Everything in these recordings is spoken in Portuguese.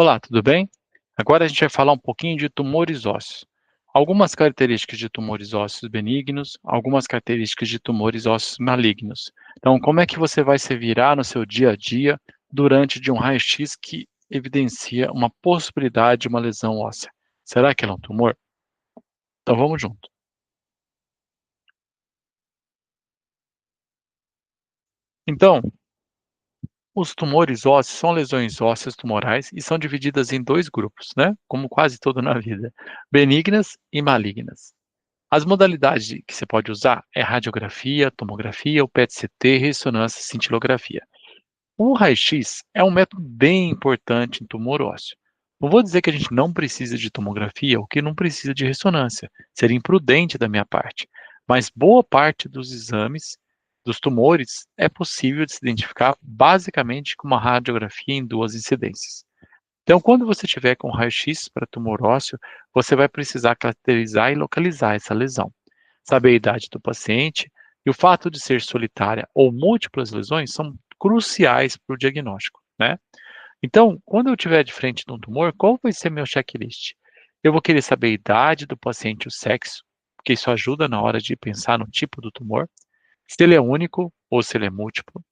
Olá, tudo bem? Agora a gente vai falar um pouquinho de tumores ósseos. Algumas características de tumores ósseos benignos, algumas características de tumores ósseos malignos. Então, como é que você vai se virar no seu dia a dia durante de um raio-x que evidencia uma possibilidade de uma lesão óssea? Será que ela é um tumor? Então vamos junto. Então, os tumores ósseos são lesões ósseas tumorais e são divididas em dois grupos, né? Como quase tudo na vida: benignas e malignas. As modalidades que você pode usar é radiografia, tomografia, o PET-CT, ressonância, cintilografia. O raio-x é um método bem importante em tumor ósseo. Não vou dizer que a gente não precisa de tomografia ou que não precisa de ressonância, seria imprudente da minha parte, mas boa parte dos exames dos tumores é possível de se identificar basicamente com uma radiografia em duas incidências. Então, quando você tiver com raio-x para tumor ósseo, você vai precisar caracterizar e localizar essa lesão, saber a idade do paciente, e o fato de ser solitária ou múltiplas lesões são cruciais para o diagnóstico, né? Então, quando eu estiver de frente de um tumor, qual vai ser meu checklist? Eu vou querer saber a idade do paciente e o sexo, porque isso ajuda na hora de pensar no tipo do tumor, se ele é único ou se ele é múltiplo,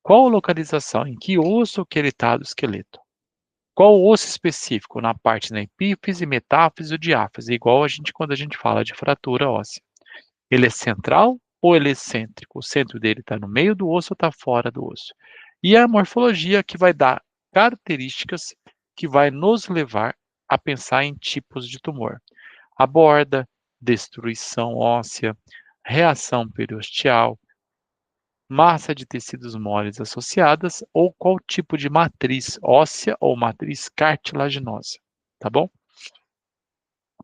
qual a localização, em que osso que ele está do esqueleto. Qual osso específico? Na parte da epífise, metáfise ou diáfise, igual a gente quando a gente fala de fratura óssea. Ele é central ou ele é excêntrico? O centro dele está no meio do osso ou está fora do osso? E a morfologia que vai dar características que vai nos levar a pensar em tipos de tumor. A borda, destruição óssea, reação periosteal, massa de tecidos moles associadas ou qual tipo de matriz óssea ou matriz cartilaginosa, tá bom?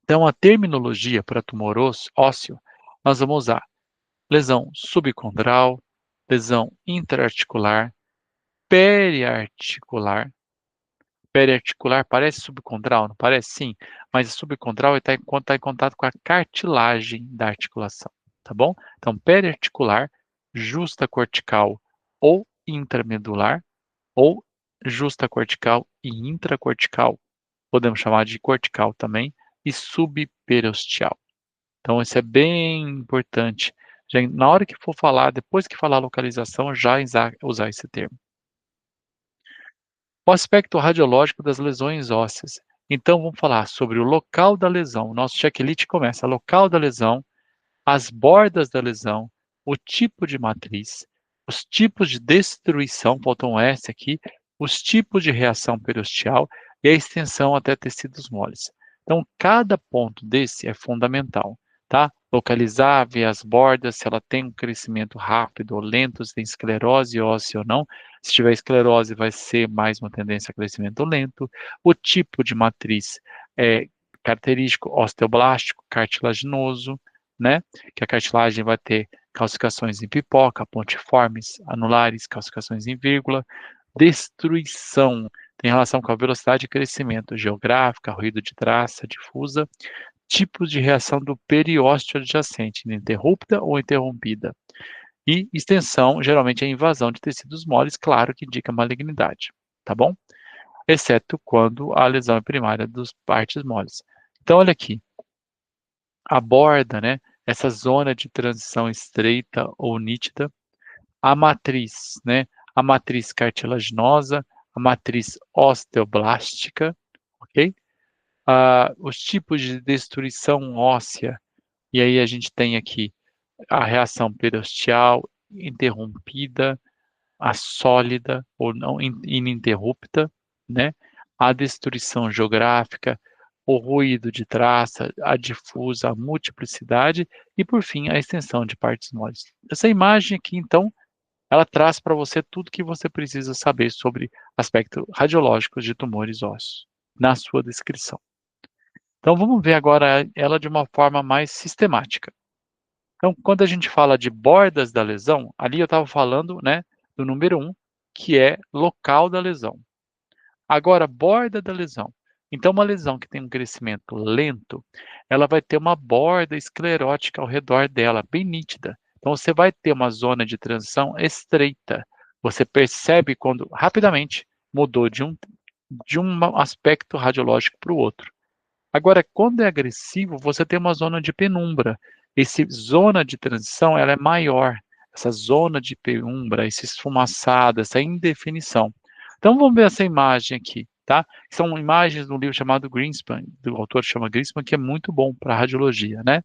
Então, a terminologia para tumor ósseo, nós vamos usar lesão subcondral, lesão interarticular, periarticular. Periarticular parece subcondral, não parece? Sim, mas a subcondral está em contato com a cartilagem da articulação, tá bom? Então, periarticular, justacortical ou intramedular, ou justa cortical e intracortical, podemos chamar de cortical também, e subperosteal. Então, isso é bem importante. Já na hora que for falar, depois que falar localização, já usar esse termo. O aspecto radiológico das lesões ósseas. Então, vamos falar sobre o local da lesão. O nosso checklist começa: local da lesão, as bordas da lesão, o tipo de matriz, os tipos de destruição, faltou um S aqui, os tipos de reação periosteal e a extensão até tecidos moles. Então, cada ponto desse é fundamental, tá? Localizar, ver as bordas, se ela tem um crescimento rápido ou lento, se tem esclerose óssea ou não. Se tiver esclerose, vai ser mais uma tendência a crescimento lento. O tipo de matriz é característico, osteoblástico, cartilaginoso, né? Que a cartilagem vai ter calcificações em pipoca, pontiformes, anulares, calcificações em vírgula. Destruição tem relação com a velocidade de crescimento geográfica, ruído de traça difusa, tipos de reação do periósteo adjacente, ininterrupta ou interrompida. E extensão, geralmente é invasão de tecidos moles, claro que indica malignidade, tá bom? Exceto quando a lesão é primária das partes moles. Então, olha aqui, a borda, né, essa zona de transição estreita ou nítida, a matriz, né, a matriz cartilaginosa, a matriz osteoblástica, ok? Os tipos de destruição óssea, e aí a gente tem aqui a reação periosteal interrompida, a sólida ou não ininterrupta, né? A destruição geográfica, o ruído de traça, a difusa, a multiplicidade e, por fim, a extensão de partes moles. Essa imagem aqui, então, ela traz para você tudo que você precisa saber sobre aspectos radiológicos de tumores ósseos, na sua descrição. Então, vamos ver agora ela de uma forma mais sistemática. Então, quando a gente fala de bordas da lesão, ali eu estava falando, né, do número 1, que é local da lesão. Agora, borda da lesão. Então, uma lesão que tem um crescimento lento, ela vai ter uma borda esclerótica ao redor dela, bem nítida. Então, você vai ter uma zona de transição estreita. Você percebe quando rapidamente mudou de um de um aspecto radiológico para o outro. Agora, quando é agressivo, você tem uma zona de penumbra. Esse zona de transição, ela é maior. Essa zona de penumbra, esse esfumaçado, essa indefinição. Então, vamos ver essa imagem aqui, tá? São imagens de um livro chamado Greenspan, do autor chama Greenspan, que é muito bom para radiologia, né?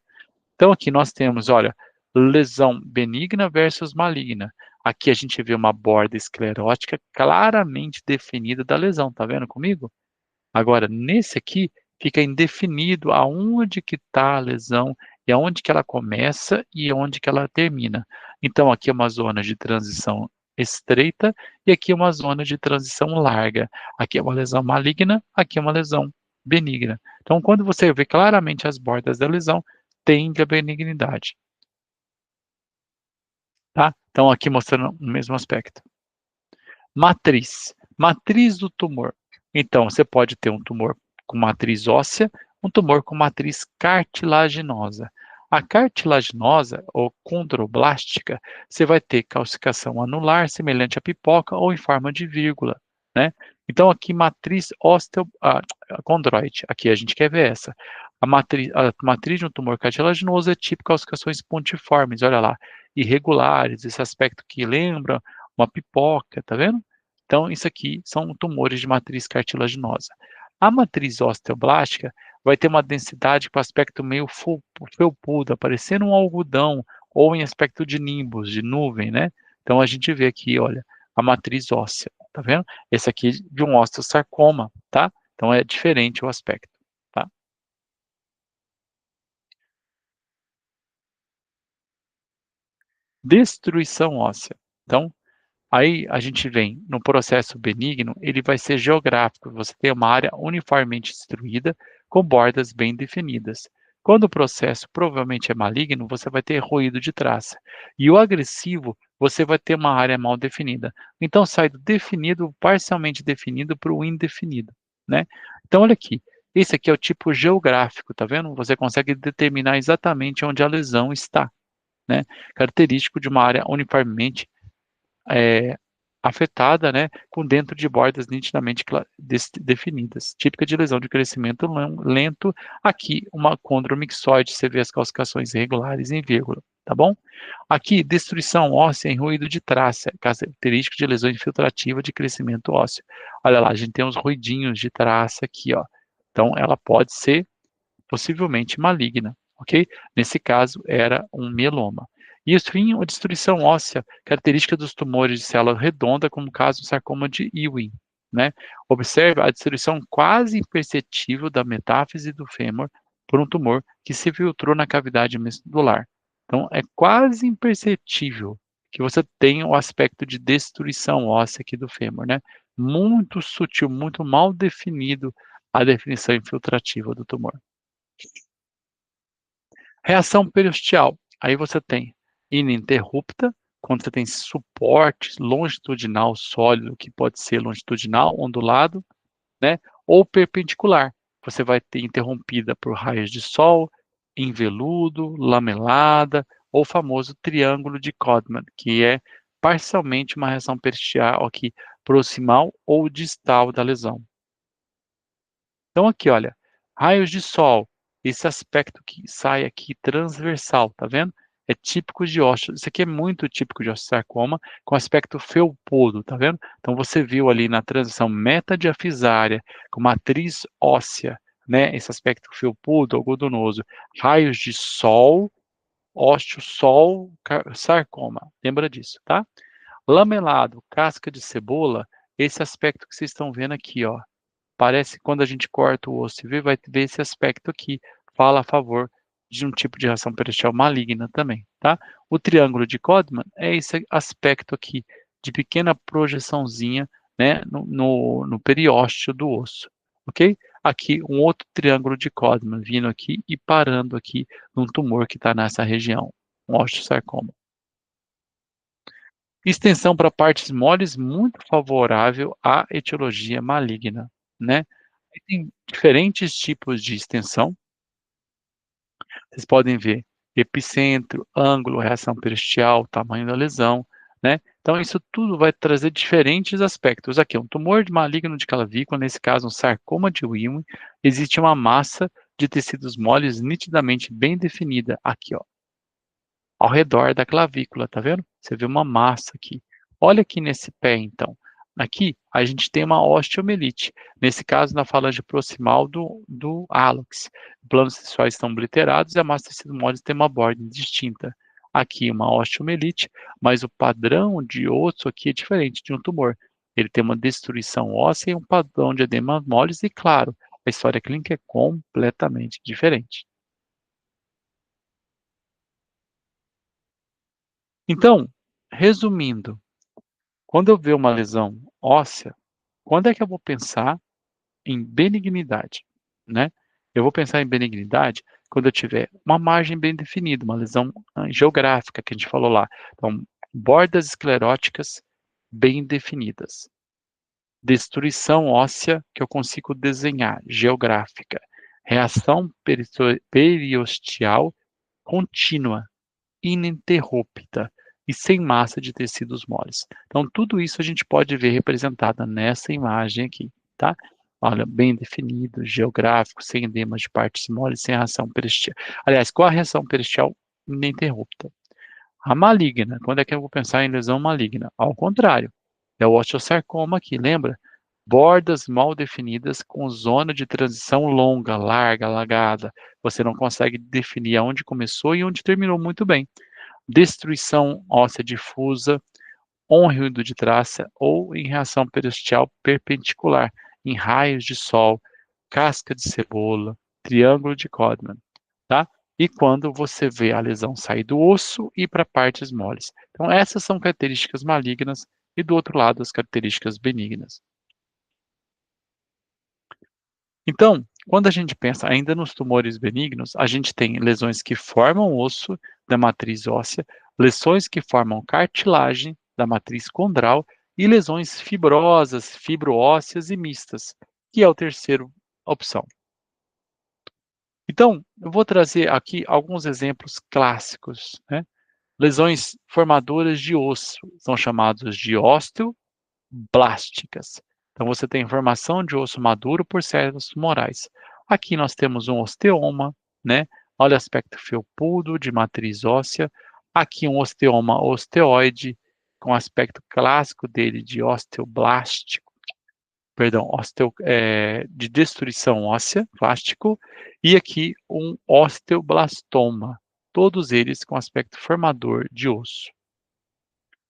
Então, aqui nós temos, olha, lesão benigna versus maligna. Aqui a gente vê uma borda esclerótica claramente definida da lesão, tá vendo comigo? Agora, nesse aqui, fica indefinido aonde que está a lesão e aonde que ela começa e aonde que ela termina. Então, aqui é uma zona de transição estreita e aqui é uma zona de transição larga. Aqui é uma lesão maligna, aqui é uma lesão benigna. Então, quando você vê claramente as bordas da lesão, tende à benignidade, tá? Então, aqui mostrando o mesmo aspecto. Matriz. Matriz do tumor. Então, você pode ter um tumor com matriz óssea, um tumor com matriz cartilaginosa. A cartilaginosa, ou condroblástica, você vai ter calcificação anular, semelhante à pipoca, ou em forma de vírgula, né? Então, aqui, matriz condroide. Aqui a gente quer ver essa. A matriz de um tumor cartilaginoso é tipo calcificações pontiformes, olha lá, irregulares, esse aspecto que lembra uma pipoca, tá vendo? Então, isso aqui são tumores de matriz cartilaginosa. A matriz osteoblástica vai ter uma densidade com aspecto meio felpudo, parecendo um algodão, ou em aspecto de nimbus, de nuvem, né? Então, a gente vê aqui, olha, a matriz óssea, tá vendo? Esse aqui de um osteosarcoma, tá? Então, é diferente o aspecto, tá? Destruição óssea. Então, aí a gente vem no processo benigno, ele vai ser geográfico, você tem uma área uniformemente destruída, com bordas bem definidas. Quando o processo provavelmente é maligno, você vai ter ruído de traça. E o agressivo, você vai ter uma área mal definida. Então sai do definido, parcialmente definido, para o indefinido, né? Então olha aqui, esse aqui é o tipo geográfico, tá vendo? Você consegue determinar exatamente onde a lesão está, né? Característico de uma área uniformemente eh, afetada, né, com dentro de bordas nitidamente definidas, típica de lesão de crescimento lento. Aqui, uma condromixoide, você vê as calcificações irregulares em vírgula, tá bom? Aqui, destruição óssea em ruído de traça, característico de lesão infiltrativa de crescimento ósseo. Olha lá, a gente tem uns ruidinhos de traça aqui, ó. Então, ela pode ser possivelmente maligna, ok? Nesse caso, era um mieloma. E, fim, a destruição óssea, característica dos tumores de célula redonda, como o caso do sarcoma de Ewing, né? Observe a destruição quase imperceptível da metáfise do fêmur por um tumor que se filtrou na cavidade medular. Então, é quase imperceptível que você tenha o aspecto de destruição óssea aqui do fêmur, né? Muito sutil, muito mal definido a definição infiltrativa do tumor. Reação periosteal. Aí você tem ininterrupta, quando você tem suporte longitudinal sólido, que pode ser longitudinal, ondulado, né? Ou perpendicular. Você vai ter interrompida por raios de sol, em veludo, lamelada, ou famoso triângulo de Codman, que é parcialmente uma reação periosteal aqui, proximal ou distal da lesão. Então aqui, olha, raios de sol, esse aspecto que sai aqui transversal, tá vendo? É típico de osteo, isso aqui é muito típico de osteosarcoma, com aspecto felpudo, tá vendo? Então você viu ali na transição metadiafisária, com matriz óssea, né, esse aspecto felpudo, algodonoso, raios de sol, ósteo-sol, sarcoma, lembra disso, tá? Lamelado, casca de cebola, esse aspecto que vocês estão vendo aqui, ó, parece quando a gente corta o osso e vê, vai ver esse aspecto aqui, fala a favor de um tipo de reação pericial maligna também, tá? O triângulo de Codman é esse aspecto aqui, de pequena projeçãozinha, né, no periósteo do osso, ok? Aqui, um outro triângulo de Codman vindo aqui e parando aqui num tumor que está nessa região, um osteosarcoma. Extensão para partes moles muito favorável à etiologia maligna, né? E tem diferentes tipos de extensão, vocês podem ver epicentro, ângulo, reação peristial, tamanho da lesão, né? Então, isso tudo vai trazer diferentes aspectos. Aqui, um tumor maligno de clavícula, nesse caso, um sarcoma de Ewing, existe uma massa de tecidos moles nitidamente bem definida. Aqui, ó, ao redor da clavícula, tá vendo? Você vê uma massa aqui. Olha aqui nesse pé, então. Aqui, a gente tem uma osteomielite. Nesse caso, na falange proximal do hálux. Planos sexuais estão obliterados e a massa de tecido mole tem uma borda distinta. Aqui, uma osteomielite, mas o padrão de osso aqui é diferente de um tumor. Ele tem uma destruição óssea e um padrão de edema moles e, claro, a história clínica é completamente diferente. Então, resumindo, quando eu ver uma lesão óssea, quando é que eu vou pensar em benignidade, né? Eu vou pensar em benignidade quando eu tiver uma margem bem definida, uma lesão geográfica que a gente falou lá. Então, bordas escleróticas bem definidas. Destruição óssea que eu consigo desenhar, geográfica. Reação periosteal contínua, ininterrupta e sem massa de tecidos moles. Então, tudo isso a gente pode ver representado nessa imagem aqui, tá? Olha, bem definido, geográfico, sem edemas de partes moles, sem reação periosteal. Aliás, com a reação periosteal ininterrupta. A maligna, quando é que eu vou pensar em lesão maligna? Ao contrário, é o osteosarcoma aqui, lembra? Bordas mal definidas com zona de transição longa, larga, alagada. Você não consegue definir aonde começou e onde terminou muito bem. Destruição óssea difusa, ruído de traça ou em reação periosteal perpendicular, em raios de sol, casca de cebola, triângulo de Codman, tá? E quando você vê a lesão sair do osso e para partes moles. Então, essas são características malignas e do outro lado as características benignas. Então, quando a gente pensa ainda nos tumores benignos, a gente tem lesões que formam osso da matriz óssea, lesões que formam cartilagem da matriz condral e lesões fibrosas, fibroósseas e mistas, que é a terceira opção. Então, eu vou trazer aqui alguns exemplos clássicos, né? Lesões formadoras de osso são chamadas de osteoblásticas. Então, você tem formação de osso maduro por células tumorais. Aqui nós temos um osteoma, né? Olha o aspecto felpudo de matriz óssea. Aqui um osteoma osteoide, com o aspecto clássico dele de osteoblástico, perdão, de destruição óssea, plástico. E aqui um osteoblastoma, todos eles com aspecto formador de osso.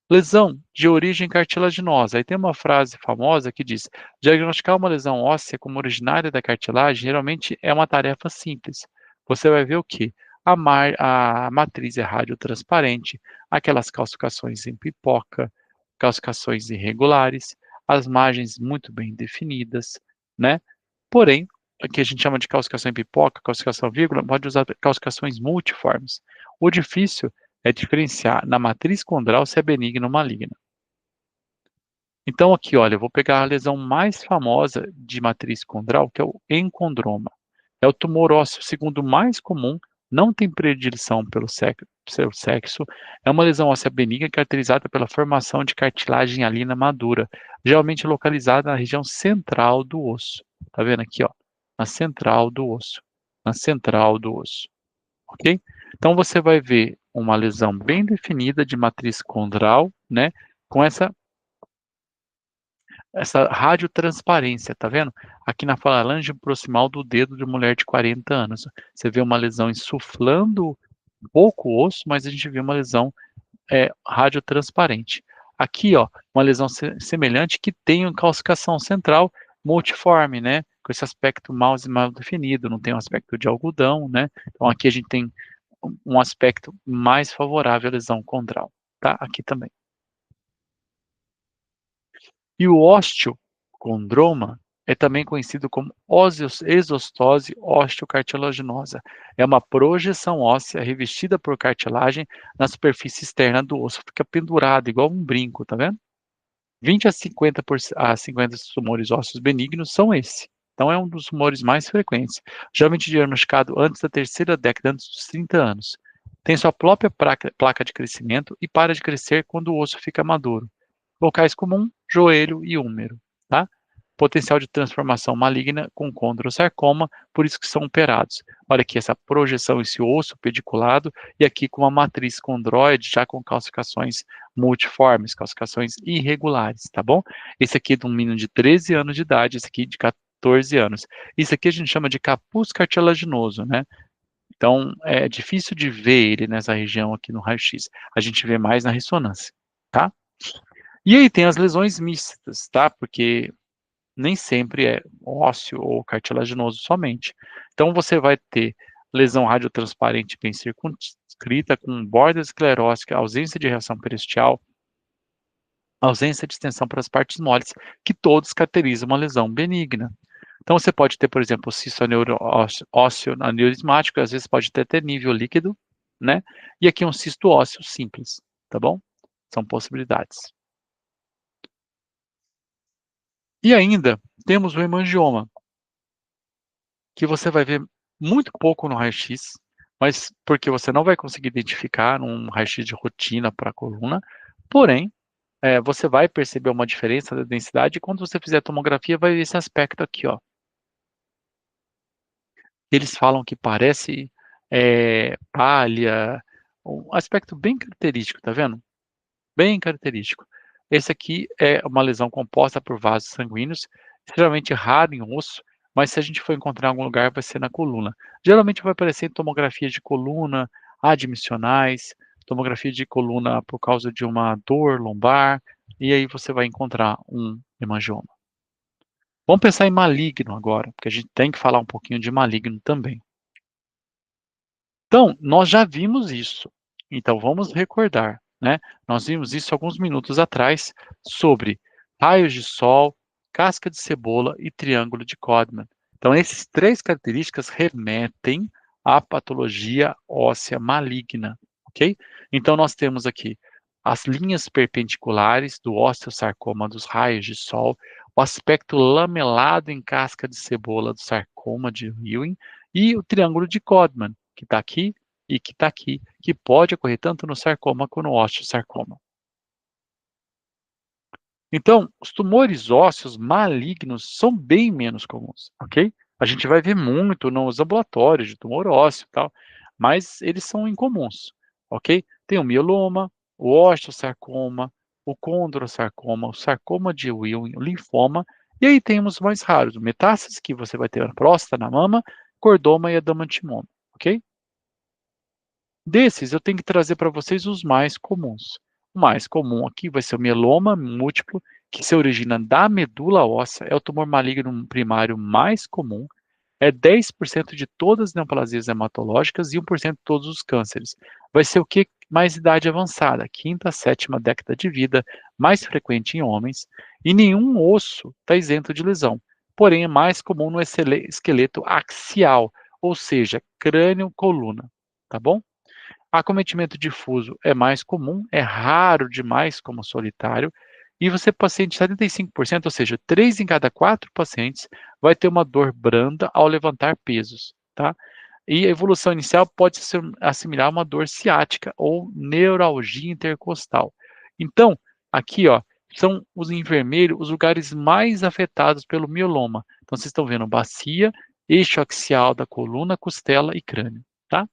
Lesão de origem cartilaginosa. Aí tem uma frase famosa que diz: diagnosticar uma lesão óssea como originária da cartilagem geralmente é uma tarefa simples. Você vai ver o quê? A matriz é radiotransparente, aquelas calcificações em pipoca, calcificações irregulares, as margens muito bem definidas, né? Porém, o que a gente chama de calcificação em pipoca, calcificação vírgula, pode usar calcificações multiformes. O difícil é diferenciar na matriz condral se é benigna ou maligna. Então aqui, olha, eu vou pegar a lesão mais famosa de matriz condral, que é o encondroma. É o tumor ósseo segundo mais comum, não tem predileção pelo seu sexo, é uma lesão óssea benigna caracterizada pela formação de cartilagem hialina madura, geralmente localizada na região central do osso. Tá vendo aqui, ó? Na central do osso. Na central do osso. Ok? Então você vai ver uma lesão bem definida de matriz condral, né? Com essa radiotransparência, tá vendo? Aqui na falange proximal do dedo de mulher de 40 anos. Você vê uma lesão insuflando um pouco o osso, mas a gente vê uma lesão radiotransparente. Aqui, ó, uma lesão semelhante que tem uma calcificação central multiforme, né? Com esse aspecto mal definido, não tem um aspecto de algodão, né? Então aqui a gente tem um aspecto mais favorável à lesão condral, tá? Aqui também. E o osteocondroma é também conhecido como exostose osteocartilaginosa. É uma projeção óssea revestida por cartilagem na superfície externa do osso. Fica pendurado, igual um brinco, tá vendo? 20 a 50 tumores ósseos benignos são esse. Então, é um dos tumores mais frequentes. Geralmente diagnosticado antes da terceira década, antes dos 30 anos. tem sua própria placa de crescimento e para de crescer quando o osso fica maduro. Locais comuns, joelho e húmero, tá? Potencial de transformação maligna com condrosarcoma, por isso que são operados. Olha aqui essa projeção, esse osso pediculado, e aqui com uma matriz condroide, já com calcificações multiformes, calcificações irregulares, tá bom? Esse aqui é de um menino de 13 anos de idade, esse aqui de 14 anos. Isso aqui a gente chama de capuz cartilaginoso, né? Então, é difícil de ver ele nessa região aqui no raio-x. A gente vê mais na ressonância, tá? E aí tem as lesões mistas, tá? Porque nem sempre é ósseo ou cartilaginoso somente. Então, você vai ter lesão radiotransparente bem circunscrita, com borda esclerótica, ausência de reação periosteal, ausência de extensão para as partes moles, que todos caracterizam uma lesão benigna. Então, você pode ter, por exemplo, cisto ósseo aneurismático, às vezes pode ter nível líquido, né? E aqui um cisto ósseo simples, tá bom? São possibilidades. E ainda temos o hemangioma, que você vai ver muito pouco no raio-x, mas porque você não vai conseguir identificar num raio-x de rotina para a coluna, porém, você vai perceber uma diferença da densidade e quando você fizer a tomografia vai ver esse aspecto aqui, ó. Eles falam que parece palha, um aspecto bem característico, tá vendo? Bem característico. Esse aqui é uma lesão composta por vasos sanguíneos, extremamente raro em osso, mas se a gente for encontrar em algum lugar, vai ser na coluna. Geralmente vai aparecer em tomografia de coluna, admissionais, tomografia de coluna por causa de uma dor lombar, e aí você vai encontrar um hemangioma. Vamos pensar em maligno agora, porque a gente tem que falar um pouquinho de maligno também. Então, nós já vimos isso. Então, vamos recordar, né? Nós vimos isso alguns minutos atrás sobre raios de sol, casca de cebola e triângulo de Codman. Então, essas três características remetem à patologia óssea maligna, ok? Então, nós temos aqui as linhas perpendiculares do osteosarcoma dos raios de sol, o aspecto lamelado em casca de cebola do sarcoma de Ewing e o triângulo de Codman, que está aqui e que está aqui, que pode ocorrer tanto no sarcoma quanto no osteosarcoma. Então, os tumores ósseos malignos são bem menos comuns, ok? A gente vai ver muito nos ambulatórios de tumor ósseo e tal, mas eles são incomuns, ok? Tem o mieloma, o osteosarcoma, o condrosarcoma, o sarcoma de Ewing, o linfoma, e aí temos os mais raros, o metástase, que você vai ter na próstata, na mama, cordoma e adamantimoma, ok? Desses, eu tenho que trazer para vocês os mais comuns. O mais comum aqui vai ser o mieloma múltiplo, que se origina da medula óssea, é o tumor maligno primário mais comum, é 10% de todas as neoplasias hematológicas e 1% de todos os cânceres. Vai ser o que? Mais idade avançada, quinta, sétima década de vida, mais frequente em homens, e nenhum osso está isento de lesão. Porém, é mais comum no esqueleto axial, ou seja, crânio-coluna, tá bom? Acometimento difuso é mais comum, é raro demais como solitário, e você, paciente 75%, ou seja, 3 em cada 4 pacientes, vai ter uma dor branda ao levantar pesos, tá? E a evolução inicial pode se assimilar a uma dor ciática ou neuralgia intercostal. Então, aqui, ó, são os em vermelho os lugares mais afetados pelo mieloma. Então, vocês estão vendo bacia, eixo axial da coluna, costela e crânio, tá?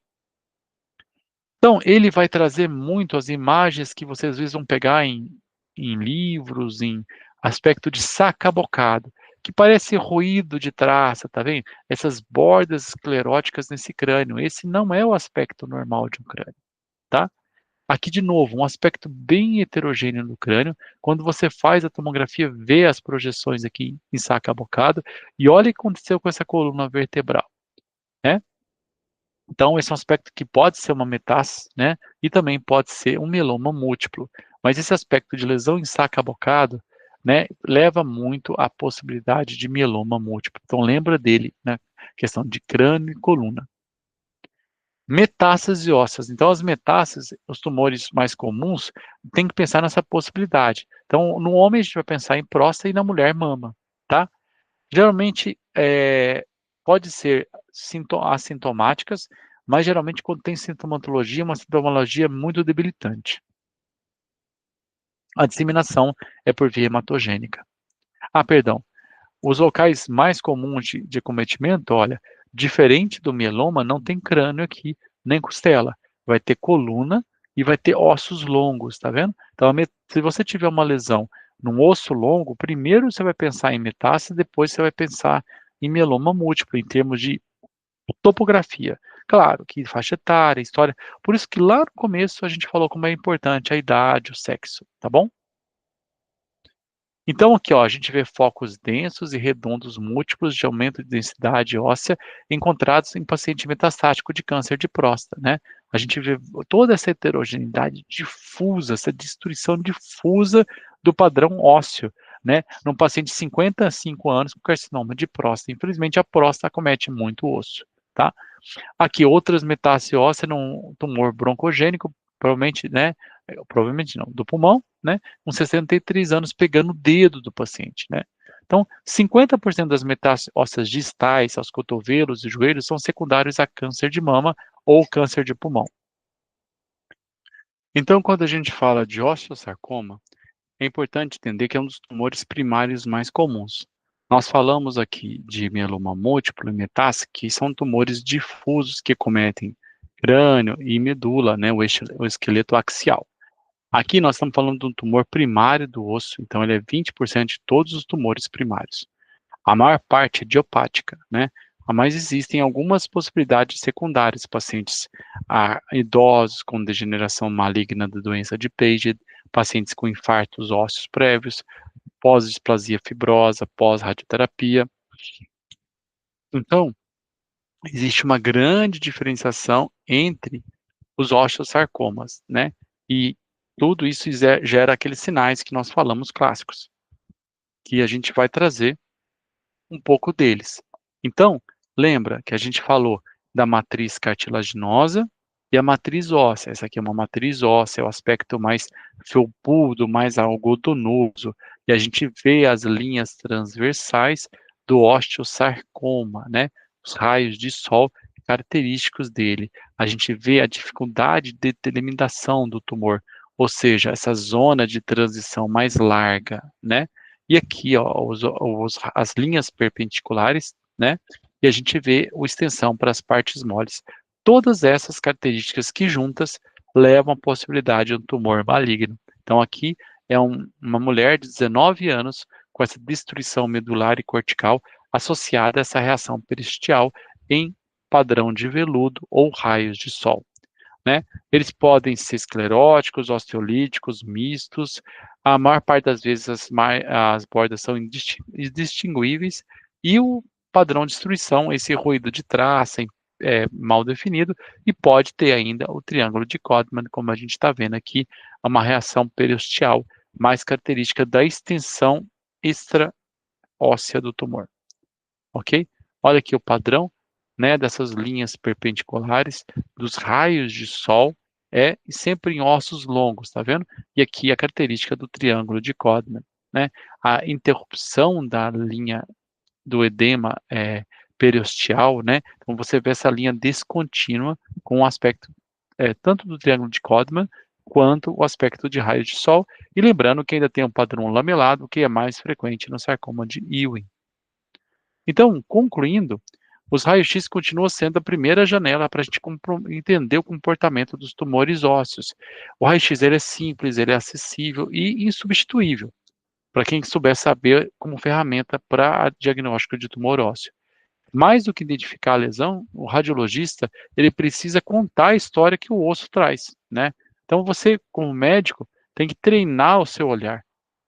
Então, ele vai trazer muito as imagens que vocês às vezes vão pegar em livros, em aspecto de saca-bocado, que parece ruído de traça, tá vendo? Essas bordas escleróticas nesse crânio. Esse não é o aspecto normal de um crânio, tá? Aqui, de novo, um aspecto bem heterogêneo do crânio. Quando você faz a tomografia, vê as projeções aqui em saca-bocado e olha o que aconteceu com essa coluna vertebral, né? Então, esse é um aspecto que pode ser uma metástase, né? E também pode ser um mieloma múltiplo. Mas esse aspecto de lesão em saca-bocado, né, leva muito à possibilidade de mieloma múltiplo. Então, lembra dele, né? Questão de crânio e coluna. Metástase ósseas. Então, as metástases, os tumores mais comuns, tem que pensar nessa possibilidade. Então, no homem, a gente vai pensar em próstata e na mulher, mama, tá? Geralmente, pode ser assintomáticas, mas geralmente quando tem sintomatologia, uma sintomatologia muito debilitante. A disseminação é por via hematogênica. Ah, perdão. Os locais mais comuns de acometimento, olha, diferente do mieloma, não tem crânio aqui, nem costela. Vai ter coluna e vai ter ossos longos, tá vendo? Então, se você tiver uma lesão num osso longo, primeiro você vai pensar em metástase, depois você vai pensar em mieloma múltiplo, em termos de topografia. Claro que faixa etária, história. Por isso que lá no começo a gente falou como é importante a idade, o sexo, tá bom? Então aqui, ó, a gente vê focos densos e redondos múltiplos de aumento de densidade óssea encontrados em paciente metastático de câncer de próstata, né? A gente vê toda essa heterogeneidade difusa, essa destruição difusa do padrão ósseo, né? Num paciente de 55 anos com carcinoma de próstata. Infelizmente, a próstata acomete muito osso, tá? Aqui, outras metástases ósseas num tumor broncogênico, provavelmente, né? Provavelmente não, do pulmão, né? Com 63 anos pegando o dedo do paciente, né? Então, 50% das metástases ósseas distais aos cotovelos e joelhos são secundários a câncer de mama ou câncer de pulmão. Então, quando a gente fala de osteosarcoma, é importante entender que é um dos tumores primários mais comuns. Nós falamos aqui de mieloma múltiplo e metástase, que são tumores difusos que cometem crânio e medula, né, o esqueleto axial. Aqui nós estamos falando de um tumor primário do osso, então ele é 20% de todos os tumores primários. A maior parte é idiopática, né? Mas existem algumas possibilidades secundárias, pacientes idosos com degeneração maligna da doença de Paget, pacientes com infartos ósseos prévios, pós-displasia fibrosa, pós-radioterapia. Então, existe uma grande diferenciação entre os osteosarcomas, né? E tudo isso gera aqueles sinais que nós falamos clássicos, que a gente vai trazer um pouco deles. Então, lembra que a gente falou da matriz cartilaginosa e a matriz óssea. Essa aqui é uma matriz óssea, é o aspecto mais felpudo, mais algodonoso, e a gente vê as linhas transversais do osteosarcoma, né? Os raios de sol característicos dele. A gente vê a dificuldade de delimitação do tumor, ou seja, essa zona de transição mais larga, né? E aqui, ó, as linhas perpendiculares, né? E a gente vê a extensão para as partes moles. Todas essas características que juntas levam à possibilidade de um tumor maligno. Então, aqui é uma mulher de 19 anos com essa destruição medular e cortical associada a essa reação peristial em padrão de veludo ou raios de sol, né? Eles podem ser escleróticos, osteolíticos, mistos. A maior parte das vezes as bordas são indistinguíveis e o padrão de destruição, esse ruído de traça mal definido, e pode ter ainda o triângulo de Codman, como a gente está vendo aqui, uma reação periosteal mais característica da extensão extraóssea do tumor, ok? Olha aqui o padrão, né, dessas linhas perpendiculares, dos raios de sol, sempre em ossos longos, tá vendo? E aqui a característica do triângulo de Codman, né? A interrupção da linha do edema periosteal, né? Então você vê essa linha descontínua com o aspecto tanto do triângulo de Codman quanto o aspecto de raio de sol, e lembrando que ainda tem um padrão lamelado, que é mais frequente no sarcoma de Ewing. Então, concluindo, os raios-x continuam sendo a primeira janela para a gente entender o comportamento dos tumores ósseos. O raio-x ele é simples, ele é acessível e insubstituível para quem souber saber como ferramenta para diagnóstico de tumor ósseo. Mais do que identificar a lesão, o radiologista ele precisa contar a história que o osso traz, né? Então você, como médico, tem que treinar o seu olhar.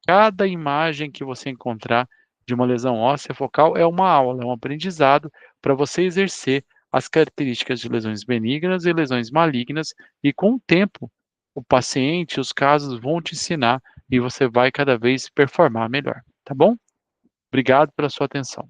Cada imagem que você encontrar de uma lesão óssea focal é uma aula, é um aprendizado para você exercer as características de lesões benignas e lesões malignas, e com o tempo, o paciente, os casos vão te ensinar e você vai cada vez performar melhor, tá bom? Obrigado pela sua atenção.